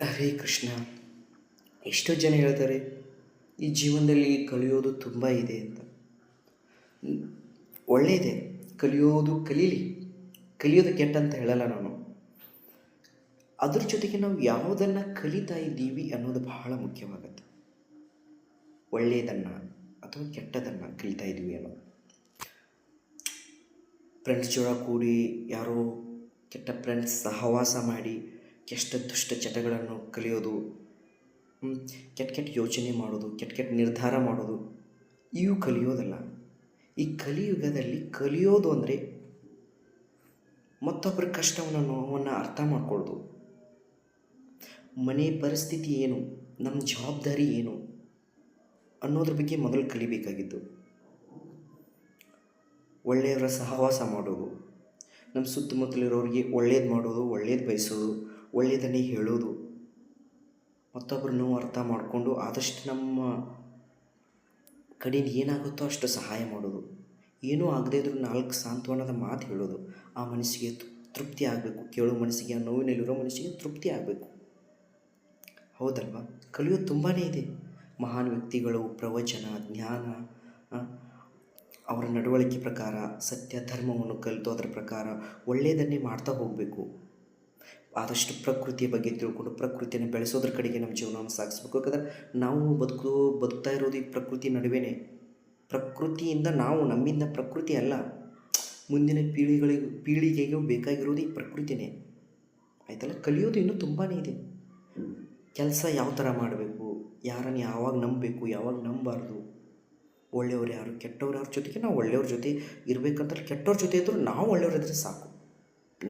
ಹರೇ ಕೃಷ್ಣ. ಎಷ್ಟೋ ಜನ ಹೇಳ್ತಾರೆ ಈ ಜೀವನದಲ್ಲಿ ಕಲಿಯೋದು ತುಂಬ ಇದೆ ಅಂತ. ಒಳ್ಳೆಯದೇ, ಕಲಿಯೋದು ಕಲೀಲಿ. ಕಲಿಯೋದು ಕೆಟ್ಟ ಅಂತ ಹೇಳಲ್ಲ ನಾನು. ಅದ್ರ ಜೊತೆಗೆ ನಾವು ಯಾವುದನ್ನು ಕಲಿತಾ ಇದ್ದೀವಿ ಅನ್ನೋದು ಬಹಳ ಮುಖ್ಯವಾಗುತ್ತೆ. ಒಳ್ಳೆಯದನ್ನು ಅಥವಾ ಕೆಟ್ಟದನ್ನು ಕಲಿತಾ ಇದ್ದೀವಿ ಅನ್ನೋದು. ಫ್ರೆಂಡ್ಸ್ ಜೋಳ ಕೂಡಿ ಯಾರೋ ಕೆಟ್ಟ ಫ್ರೆಂಡ್ಸ್ ಸಹವಾಸ ಮಾಡಿ ಕೆಟ್ಟ ದುಷ್ಟ ಚಟಗಳನ್ನು ಕಲಿಯೋದು, ಕೆಟ್ಟ ಕೆಟ್ಟ ಯೋಚನೆ ಮಾಡೋದು, ಕೆಟ್ಟ ಕೆಟ್ಟ ನಿರ್ಧಾರ ಮಾಡೋದು, ಇವು ಕಲಿಯೋದಲ್ಲ. ಈ ಕಲಿಯುಗದಲ್ಲಿ ಕಲಿಯೋದು ಅಂದರೆ ಮತ್ತೊಬ್ಬರ ಕಷ್ಟವನ್ನು ನೋವನ್ನು ಅರ್ಥ ಮಾಡ್ಕೊಳ್ಳೋದು. ಮನೆ ಪರಿಸ್ಥಿತಿ ಏನು, ನಮ್ಮ ಜವಾಬ್ದಾರಿ ಏನು ಅನ್ನೋದ್ರ ಬಗ್ಗೆ ಮೊದಲು ಕಲಿಬೇಕಾಗಿದ್ದು. ಒಳ್ಳೆಯವರ ಸಹವಾಸ ಮಾಡೋದು, ನಮ್ಮ ಸುತ್ತಮುತ್ತಲಿರೋರಿಗೆ ಒಳ್ಳೇದು ಮಾಡೋದು, ಒಳ್ಳೇದು ಬಯಸೋದು, ಒಳ್ಳೆಯದನ್ನೇ ಹೇಳೋದು, ಮತ್ತೊಬ್ಬರನ್ನು ಅರ್ಥ ಮಾಡಿಕೊಂಡು ಆದಷ್ಟು ನಮ್ಮ ಕಡೆಯಿಂದ ಏನಾಗುತ್ತೋ ಅಷ್ಟು ಸಹಾಯ ಮಾಡೋದು. ಏನೂ ಆಗದೇ ಇದ್ರೂ 4 ಸಾಂತ್ವನದ ಮಾತು ಹೇಳೋದು. ಆ ಮನಸ್ಸಿಗೆ ತೃಪ್ತಿ ಆಗಬೇಕು. ಕೇಳೋ ಮನಸ್ಸಿಗೆ, ಆ ನೋವಿನಲ್ಲಿರೋ ಮನಸ್ಸಿಗೆ ತೃಪ್ತಿ ಆಗಬೇಕು. ಹೌದಲ್ವಾ? ಕಲಿಯೋದು ತುಂಬಾ ಇದೆ. ಮಹಾನ್ ವ್ಯಕ್ತಿಗಳು ಪ್ರವಚನ, ಜ್ಞಾನ, ಅವರ ನಡವಳಿಕೆ ಪ್ರಕಾರ ಸತ್ಯ ಧರ್ಮವನ್ನು ಕಲಿತು ಅದರ ಪ್ರಕಾರ ಒಳ್ಳೆಯದನ್ನೇ ಮಾಡ್ತಾ ಹೋಗಬೇಕು. ಆದಷ್ಟು ಪ್ರಕೃತಿಯ ಬಗ್ಗೆ ತಿಳ್ಕೊಂಡು ಪ್ರಕೃತಿಯನ್ನು ಬೆಳೆಸೋದ್ರ ಕಡೆಗೆ ನಮ್ಮ ಜೀವನವನ್ನು ಸಾಗಿಸ್ಬೇಕು. ಯಾಕಂದರೆ ನಾವು ಬದುಕ್ತಾ ಇರೋದು ಈ ಪ್ರಕೃತಿ ನಡುವೆನೇ. ಪ್ರಕೃತಿಯಿಂದ ನಾವು, ನಮ್ಮಿಂದ ಪ್ರಕೃತಿ ಅಲ್ಲ. ಮುಂದಿನ ಪೀಳಿಗೆಗೂ ಬೇಕಾಗಿರೋದು ಈ ಪ್ರಕೃತಿನೇ. ಆಯ್ತಲ್ಲ? ಕಲಿಯೋದು ಇನ್ನೂ ತುಂಬಾ ಇದೆ. ಕೆಲಸ ಯಾವ ಥರ ಮಾಡಬೇಕು, ಯಾರನ್ನು ಯಾವಾಗ ನಂಬಬೇಕು, ಯಾವಾಗ ನಂಬಬಾರ್ದು, ಒಳ್ಳೆಯವ್ರು ಯಾರು, ಕೆಟ್ಟವ್ರು ಯಾರ ಜೊತೆಗೆ ನಾವು ಒಳ್ಳೆಯವ್ರ ಜೊತೆ ಇರಬೇಕಂದ್ರೆ, ಕೆಟ್ಟವ್ರ ಜೊತೆ ಇದ್ದರೂ ನಾವು ಒಳ್ಳೆಯವ್ರಿದ್ರೆ ಸಾಕು.